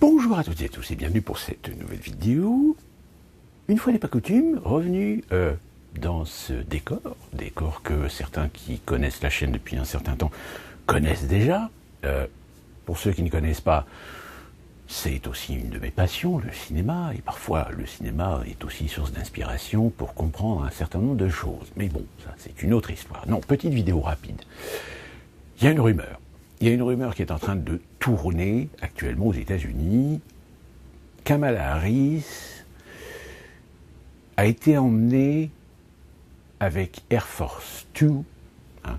Bonjour à toutes et à tous et bienvenue pour cette nouvelle vidéo. Une fois n'est pas coutume, revenu dans ce décor que certains qui connaissent la chaîne depuis un certain temps connaissent déjà. Pour ceux qui ne connaissent pas, c'est aussi une de mes passions, le cinéma, et parfois le cinéma est aussi source d'inspiration pour comprendre un certain nombre de choses. Mais bon, ça c'est une autre histoire. Non, petite vidéo rapide. Il y a une rumeur. Il y a une rumeur qui est en train de tourner actuellement aux États-Unis. Kamala Harris a été emmenée avec Air Force 2,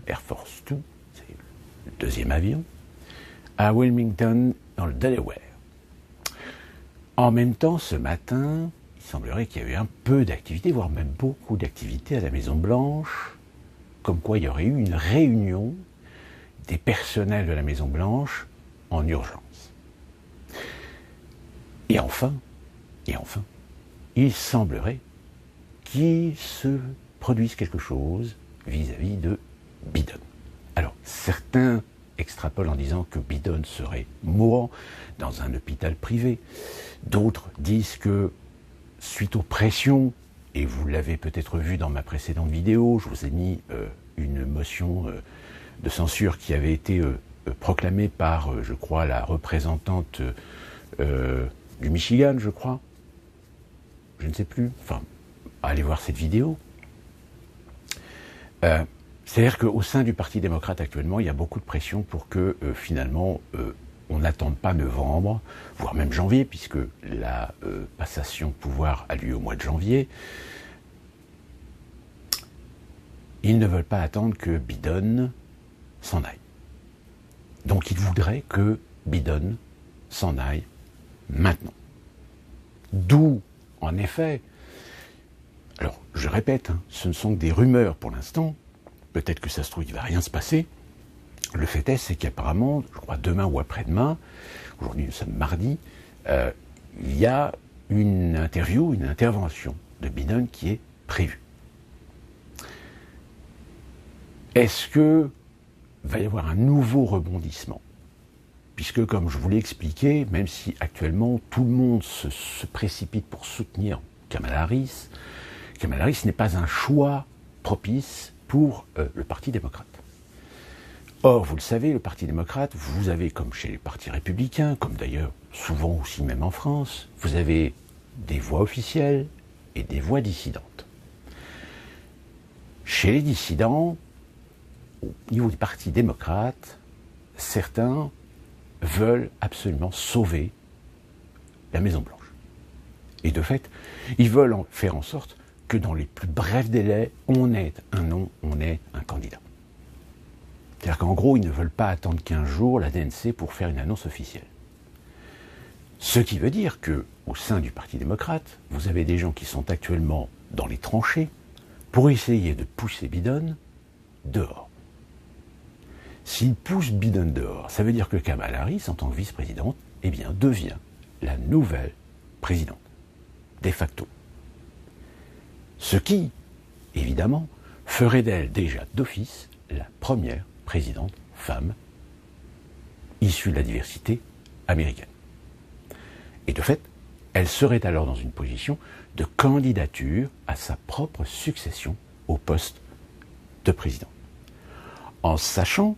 Air Force 2, c'est le deuxième avion, à Wilmington, dans le Delaware. En même temps, ce matin, il semblerait qu'il y avait un peu d'activité, voire même beaucoup d'activité à la Maison-Blanche, comme quoi il y aurait eu une réunion des personnels de la Maison-Blanche en urgence. Et enfin, il semblerait qu'il se produise quelque chose vis-à-vis de Biden. Alors, certains extrapolent en disant que Biden serait mourant dans un hôpital privé. D'autres disent que, suite aux pressions, et vous l'avez peut-être vu dans ma précédente vidéo, je vous ai mis une motion de censure qui avait été proclamée par, je crois, la représentante du Michigan, je crois. Je ne sais plus. Enfin, allez voir cette vidéo. C'est-à-dire qu'au sein du Parti démocrate actuellement, il y a beaucoup de pression pour que finalement on n'attende pas novembre, voire même janvier, puisque la passation de pouvoir a lieu au mois de janvier. Ils ne veulent pas attendre que Biden s'en aille. Donc ils voudraient que Biden s'en aille maintenant. D'où, en effet, alors je répète, ce ne sont que des rumeurs pour l'instant, peut-être que ça se trouve, il ne va rien se passer. Le fait est, c'est qu'apparemment, je crois demain ou après-demain, aujourd'hui nous sommes mardi, il y a une intervention de Biden qui est prévue. Est-ce que va y avoir un nouveau rebondissement? Puisque, comme je vous l'ai expliqué, même si actuellement tout le monde se précipite pour soutenir Kamala Harris n'est pas un choix propice pour le Parti démocrate. Or, vous le savez, le Parti démocrate, vous avez, comme chez les partis républicains, comme d'ailleurs souvent aussi même en France, vous avez des voix officielles et des voix dissidentes. Chez les dissidents, au niveau du Parti démocrate, certains veulent absolument sauver la Maison-Blanche. Et de fait, ils veulent faire en sorte que dans les plus brefs délais, on ait un nom, on ait un candidat. C'est-à-dire qu'en gros, ils ne veulent pas attendre 15 jours la DNC pour faire une annonce officielle. Ce qui veut dire qu'au sein du Parti démocrate, vous avez des gens qui sont actuellement dans les tranchées pour essayer de pousser Biden dehors. S'il pousse Biden dehors, ça veut dire que Kamala Harris, en tant que vice-présidente, eh bien, devient la nouvelle présidente, de facto. Ce qui, évidemment, ferait d'elle déjà d'office la première présidente femme issue de la diversité américaine. Et de fait, elle serait alors dans une position de candidature à sa propre succession au poste de président. En sachant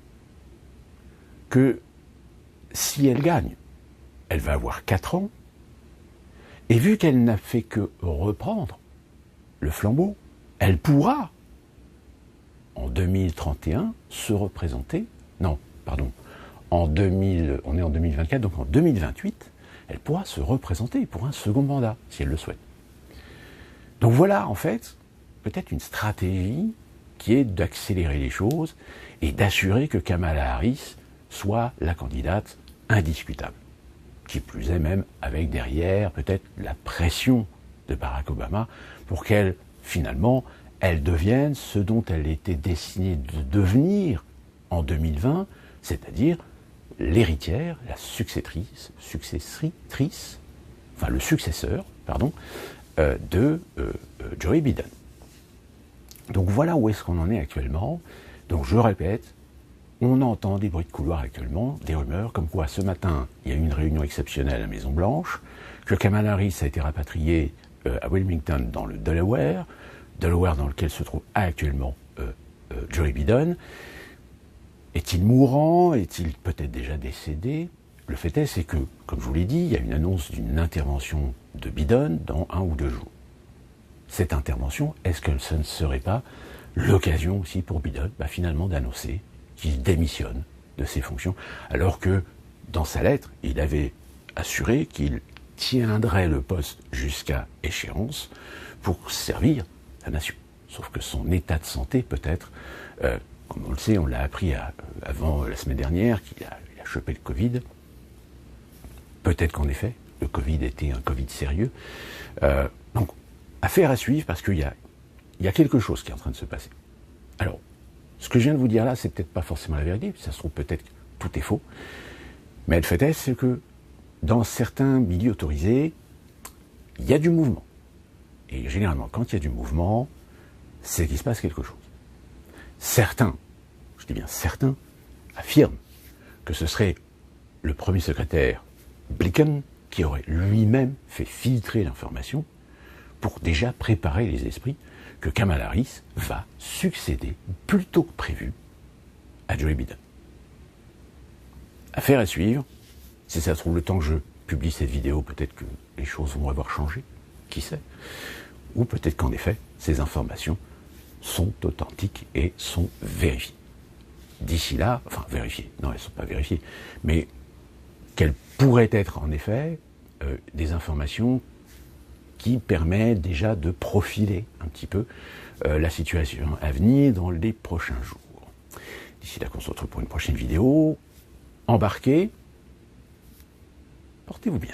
que si elle gagne, elle va avoir 4 ans, et vu qu'elle n'a fait que reprendre le flambeau, elle pourra, en 2031, se représenter, on est en 2024, donc en 2028, elle pourra se représenter pour un second mandat, si elle le souhaite. Donc voilà, en fait, peut-être une stratégie qui est d'accélérer les choses et d'assurer que Kamala Harris soit la candidate indiscutable. Qui plus est même avec derrière peut-être la pression de Barack Obama pour qu'elle, finalement, elle devienne ce dont elle était destinée de devenir en 2020, c'est-à-dire l'héritière, la successeur, de Joe Biden. Donc voilà où est-ce qu'on en est actuellement. Donc je répète, on entend des bruits de couloir actuellement, des rumeurs, comme quoi ce matin, il y a eu une réunion exceptionnelle à la Maison-Blanche, que Kamala Harris a été rapatriée à Wilmington dans le Delaware dans lequel se trouve actuellement Joe Biden. Est-il mourant? Est-il peut-être déjà décédé? Le fait est, c'est que, comme je vous l'ai dit, il y a une annonce d'une intervention de Biden dans 1 ou 2 jours. Cette intervention, est-ce que ce ne serait pas l'occasion aussi pour Biden, finalement, d'annoncer qu'il démissionne de ses fonctions, alors que, dans sa lettre, il avait assuré qu'il tiendrait le poste jusqu'à échéance pour servir la nation. Sauf que son état de santé, peut-être, comme on le sait, on l'a appris avant la semaine dernière, qu'il a chopé le Covid. Peut-être qu'en effet, le Covid était un Covid sérieux. Donc, affaire à suivre, parce qu'il y a quelque chose qui est en train de se passer. Alors, ce que je viens de vous dire là, c'est peut-être pas forcément la vérité, ça se trouve peut-être que tout est faux. Mais le fait est, c'est que dans certains milieux autorisés, il y a du mouvement. Et généralement, quand il y a du mouvement, c'est qu'il se passe quelque chose. Certains, je dis bien certains, affirment que ce serait le premier secrétaire Blinken qui aurait lui-même fait filtrer l'information pour déjà préparer les esprits que Kamala Harris va succéder plus tôt que prévu à Joe Biden. Affaire à suivre. Si ça se trouve, le temps que je publie cette vidéo, peut-être que les choses vont avoir changé, qui sait. Ou peut-être qu'en effet, ces informations sont authentiques et sont vérifiées. D'ici là, enfin vérifiées, non, elles ne sont pas vérifiées, mais qu'elles pourraient être en effet des informations qui permettent déjà de profiler un petit peu la situation à venir dans les prochains jours. D'ici là qu'on se retrouve pour une prochaine vidéo. Embarquez, portez-vous bien.